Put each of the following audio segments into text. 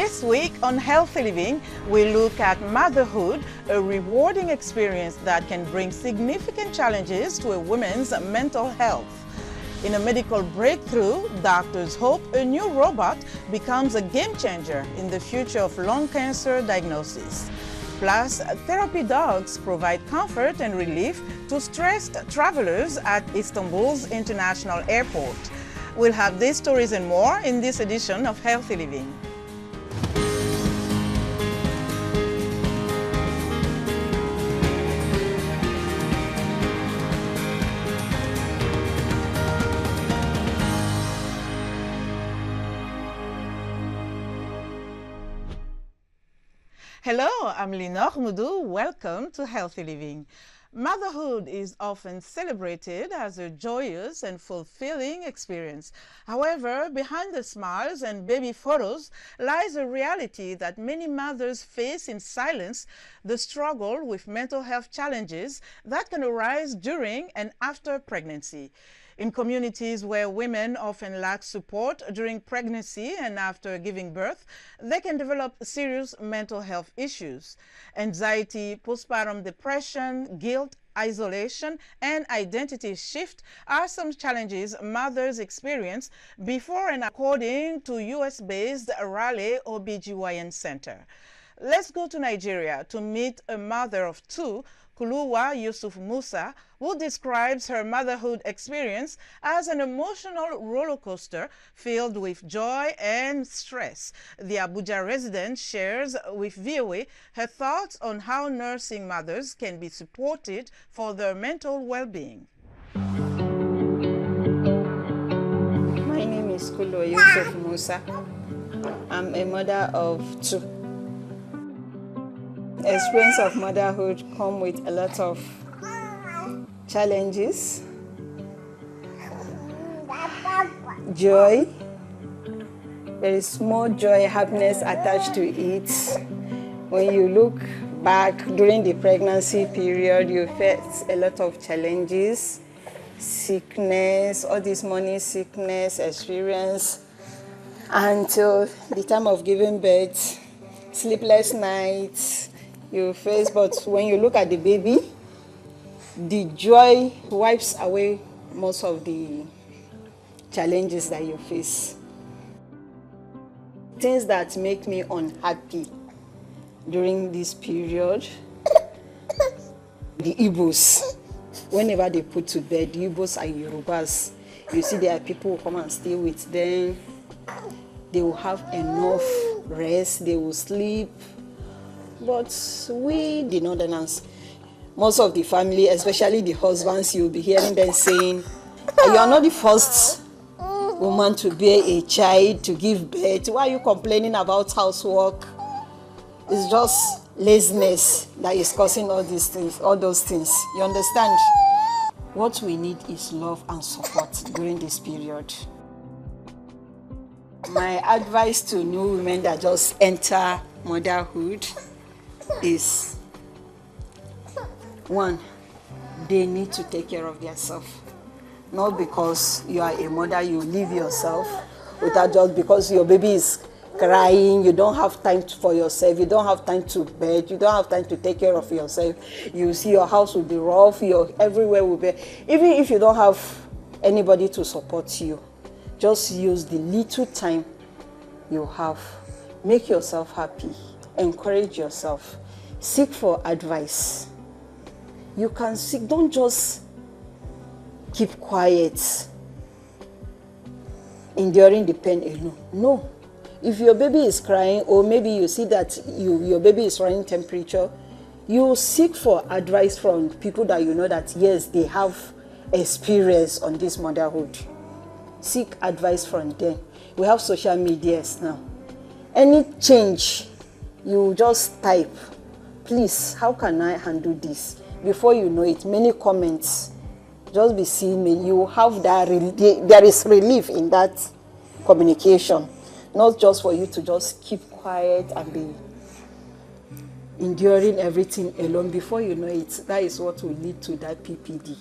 This week on Healthy Living, we look at motherhood, a rewarding experience that can bring significant challenges to a woman's mental health. In a medical breakthrough, doctors hope a new robot becomes a game changer in the future of lung cancer diagnosis. Plus, therapy dogs provide comfort and relief to stressed travelers at Istanbul's International Airport. We'll have these stories and more in this edition of Healthy Living. Hello, I'm Linor Moudou. Welcome to Healthy Living. Motherhood is often celebrated as a joyous and fulfilling experience. However, behind the smiles and baby photos lies a reality that many mothers face in silence: the struggle with mental health challenges that can arise during and after pregnancy. In communities where women often lack support during pregnancy and after giving birth, they can develop serious mental health issues. Anxiety, postpartum depression, guilt, isolation, and identity shift are some challenges mothers experience before and according to US-based Raleigh OBGYN Center. Let's go to Nigeria to meet a mother of two, Kuluwa Yusuf Musa, who describes her motherhood experience as an emotional roller coaster filled with joy and stress. The Abuja resident shares with VOA her thoughts on how nursing mothers can be supported for their mental well-being. My name is Kuluwa Yusuf Musa. I'm a mother of two. Experience of motherhood come with a lot of challenges, joy. There is more joy, happiness attached to it. When you look back during the pregnancy period, you face a lot of challenges, sickness, all this morning sickness experience, until the time of giving birth, sleepless nights you face. But when you look at the baby, the joy wipes away most of the challenges that you face. Things that make me unhappy during this period, the Igbos, whenever they put to bed, the Igbos and Yorubas, you see there are people who come and stay with them. They will have enough rest, they will sleep. But we, the Northerners, most of the family, especially the husbands, you'll be hearing them saying, you are not the first woman to bear a child, to give birth. Why are you complaining about housework? It's just laziness that is causing all these things, all those things. You understand? What we need is love and support during this period. My advice to new women that just enter motherhood is, one, they need to take care of themselves. Not because you are a mother, you leave yourself without, just because your baby is crying, you don't have time for yourself, you don't have time to bed, you don't have time to take care of yourself. You see your house will be rough, everywhere will be, even if you don't have anybody to support you, just use the little time you have. Make yourself happy. Encourage yourself. Seek for advice. You can seek, don't just keep quiet, enduring the pain alone. No. If your baby is crying, or maybe you see that your baby is running temperature, you seek for advice from people that you know that, yes, they have experience on this motherhood. Seek advice from them. We have social medias now. Any change, you just type, please, how can I handle this? Before you know it, many comments, just be seeing me. You have that, there is relief in that communication. Not just for you to just keep quiet and be enduring everything alone. Before you know it, that is what will lead to that PPD.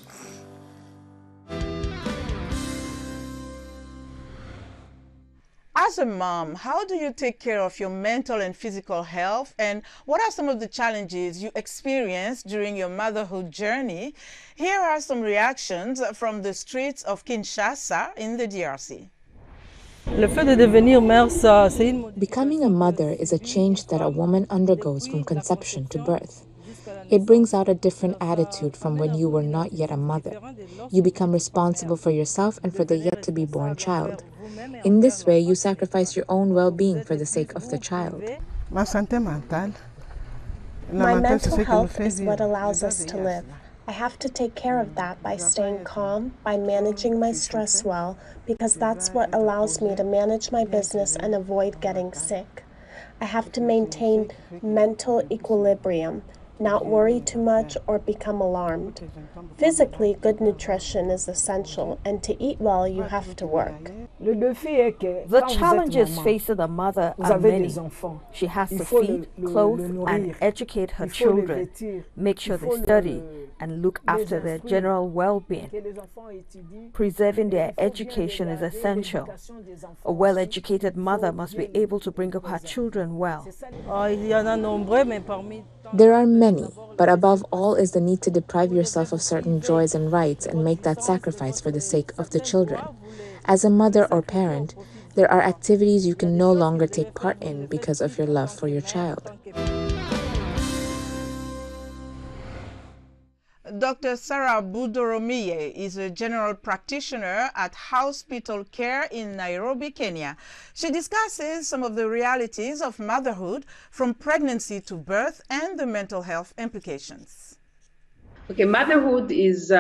As As a mom, how do you take care of your mental and physical health? And what are some of the challenges you experienced during your motherhood journey? Here are some reactions from the streets of Kinshasa in the DRC. Becoming a mother is a change that a woman undergoes from conception to birth. It brings out a different attitude from when you were not yet a mother. You become responsible for yourself and for the yet-to-be-born child. In this way, you sacrifice your own well-being for the sake of the child. My mental health is what allows us to live. I have to take care of that by staying calm, by managing my stress well, because that's what allows me to manage my business and avoid getting sick. I have to maintain mental equilibrium, not worry too much or become alarmed. Physically, good nutrition is essential, and to eat well, you have to work. The challenges facing a mother are many. She has to feed, clothe, and educate her children, make sure they study, and look after their general well-being. Preserving their education is essential. A well-educated mother must be able to bring up her children well. There are many, but above all is the need to deprive yourself of certain joys and rights and make that sacrifice for the sake of the children. As a mother or parent, there are activities you can no longer take part in because of your love for your child. Dr. Sarah Budoromiye is a general practitioner at Hospital Care in Nairobi, Kenya. She discusses some of the realities of motherhood from pregnancy to birth and the mental health implications. Okay, motherhood is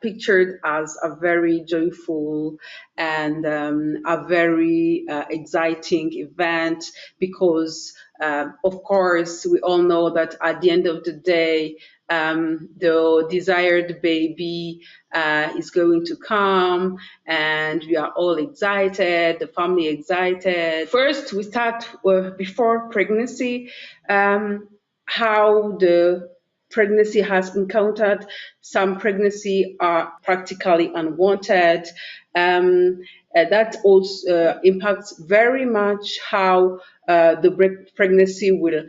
pictured as a very joyful and a very exciting event because, of course, we all know that at the end of the day, the desired baby is going to come and we are all excited, the family excited. First, we start before pregnancy, how the pregnancy has encountered. Some pregnancy are practically unwanted. That also impacts very much how the pregnancy will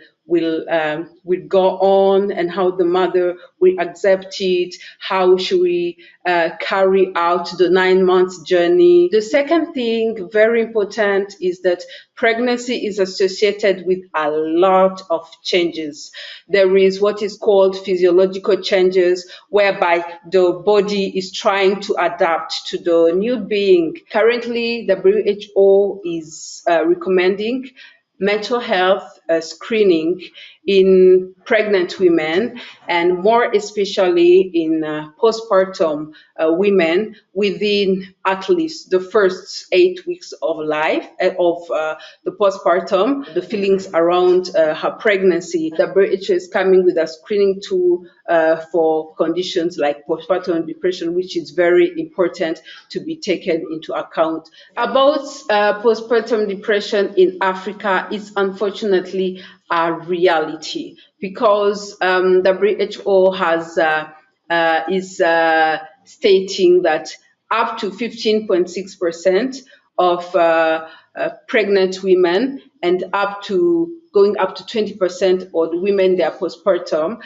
go on and how the mother will accept it, how should we carry out the 9 months journey. The second thing, very important, is that pregnancy is associated with a lot of changes. There is what is called physiological changes, whereby the body is trying to adapt to the new being. Currently, the WHO is recommending mental health screening in pregnant women, and more especially in postpartum women within at least the first 8 weeks of life of the postpartum, the feelings around her pregnancy. The WHO is coming with a screening tool for conditions like postpartum depression, which is very important to be taken into account. About postpartum depression in Africa is unfortunately a reality because WHO is stating that up to 15.6% of pregnant women and going up to 20% of the women that are postpartum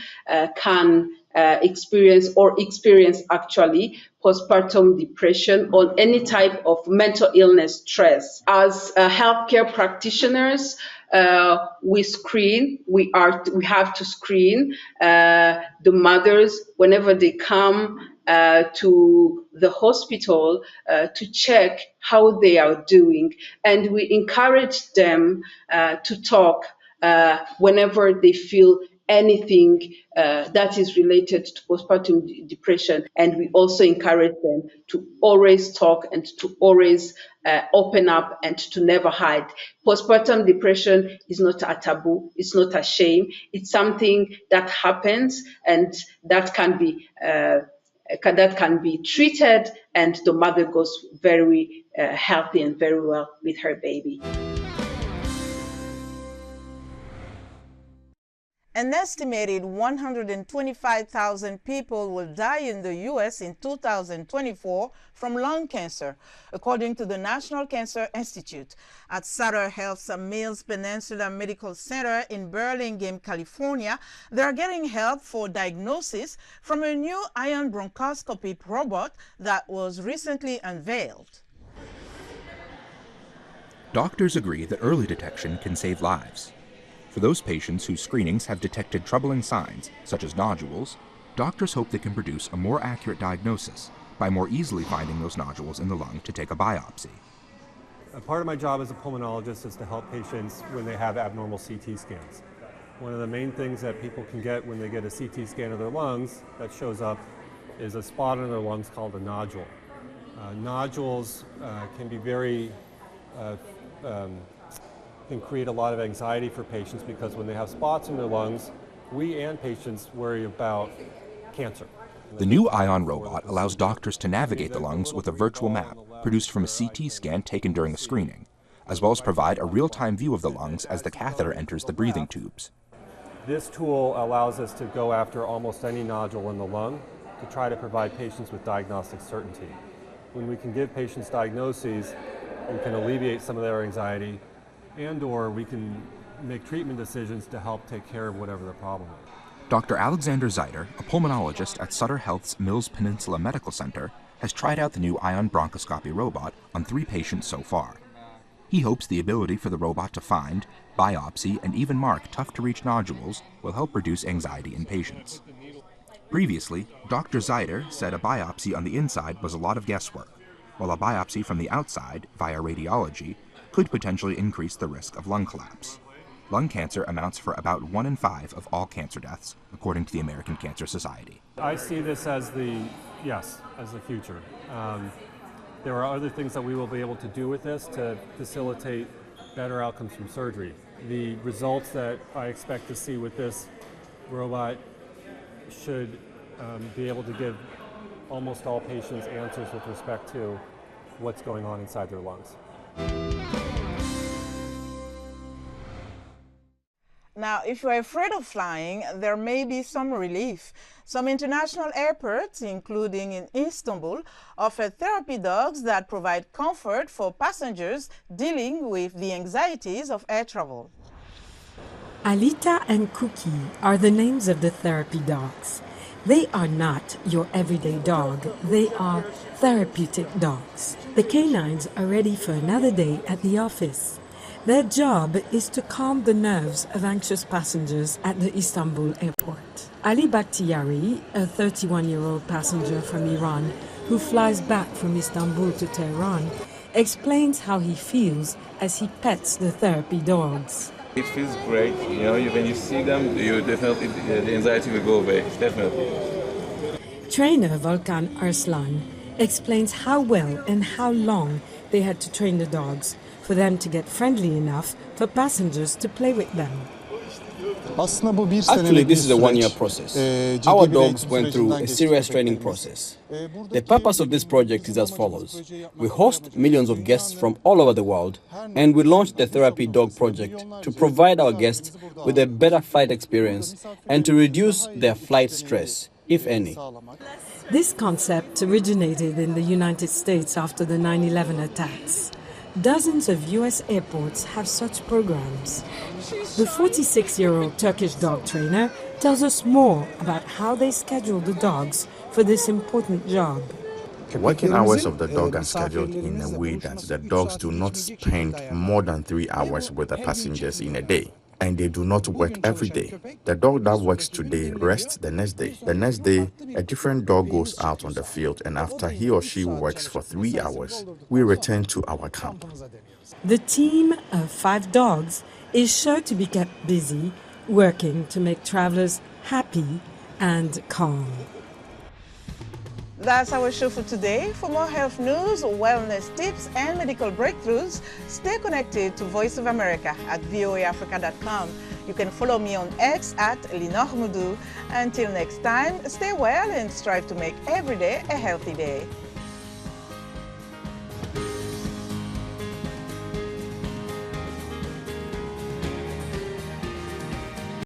can experience actually postpartum depression or any type of mental illness stress. As healthcare practitioners, we have to screen the mothers whenever they come to the hospital to check how they are doing, and we encourage them to talk whenever they feel anything that is related to postpartum depression, and we also encourage them to always talk and to always open up and to never hide. Postpartum depression is not a taboo, it's not a shame, it's something that happens and that can be treated, and the mother goes very healthy and very well with her baby. An estimated 125,000 people will die in the U.S. in 2024 from lung cancer, according to the National Cancer Institute. At Sutter Health's Mills Peninsula Medical Center in Burlingame, California, they are getting help for diagnosis from a new ion bronchoscopy robot that was recently unveiled. Doctors agree that early detection can save lives. For those patients whose screenings have detected troubling signs, such as nodules, doctors hope they can produce a more accurate diagnosis by more easily finding those nodules in the lung to take a biopsy. A part of my job as a pulmonologist is to help patients when they have abnormal CT scans. One of the main things that people can get when they get a CT scan of their lungs that shows up is a spot on their lungs called a nodule. Nodules can be very can create a lot of anxiety for patients because when they have spots in their lungs, we and patients worry about cancer. The new ion robot allows doctors to navigate the lungs with a virtual map produced from a CT scan taken during a screening, as well as provide a real-time view of the lungs as the catheter enters the breathing tubes. This tool allows us to go after almost any nodule in the lung to try to provide patients with diagnostic certainty. When we can give patients diagnoses, we can alleviate some of their anxiety, and/or we can make treatment decisions to help take care of whatever the problem is. Dr. Alexander Zeiter, a pulmonologist at Sutter Health's Mills Peninsula Medical Center, has tried out the new ion bronchoscopy robot on 3 patients so far. He hopes the ability for the robot to find, biopsy, and even mark tough-to-reach nodules will help reduce anxiety in patients. Previously, Dr. Zeiter said a biopsy on the inside was a lot of guesswork, while a biopsy from the outside, via radiology, could potentially increase the risk of lung collapse. Lung cancer amounts for about 1 in 5 of all cancer deaths, according to the American Cancer Society. I see this as the future. There are other things that we will be able to do with this to facilitate better outcomes from surgery. The results that I expect to see with this robot should be able to give almost all patients answers with respect to what's going on inside their lungs. Now, if you're afraid of flying, there may be some relief. Some international airports, including in Istanbul, offer therapy dogs that provide comfort for passengers dealing with the anxieties of air travel. Alita and Cookie are the names of the therapy dogs. They are not your everyday dog. They are therapeutic dogs. The canines are ready for another day at the office. Their job is to calm the nerves of anxious passengers at the Istanbul airport. Ali Bakhtiyari, a 31-year-old passenger from Iran who flies back from Istanbul to Tehran, explains how he feels as he pets the therapy dogs. It feels great, when you see them, you definitely, the anxiety will go away, definitely. Trainer Volkan Arslan explains how well and how long they had to train the dogs for them to get friendly enough for passengers to play with them. Actually, this is a one-year process. Our dogs went through a serious training process. The purpose of this project is as follows. We host millions of guests from all over the world, and we launched the Therapy Dog Project to provide our guests with a better flight experience and to reduce their flight stress, if any. This concept originated in the United States after the 9/11 attacks. Dozens of U.S. airports have such programs. The 46-year-old Turkish dog trainer tells us more about how they schedule the dogs for this important job. Working hours of the dog are scheduled in a way that the dogs do not spend more than 3 hours with the passengers in a day. And they do not work every day. The dog that works today rests the next day. The next day, a different dog goes out on the field, and after he or she works for 3 hours, we return to our camp. The team of 5 dogs is sure to be kept busy, working to make travelers happy and calm. That's our show for today. For more health news, wellness tips, and medical breakthroughs, stay connected to Voice of America at voaafrica.com. You can follow me on X at Linor Moudou. Until next time, stay well and strive to make every day a healthy day.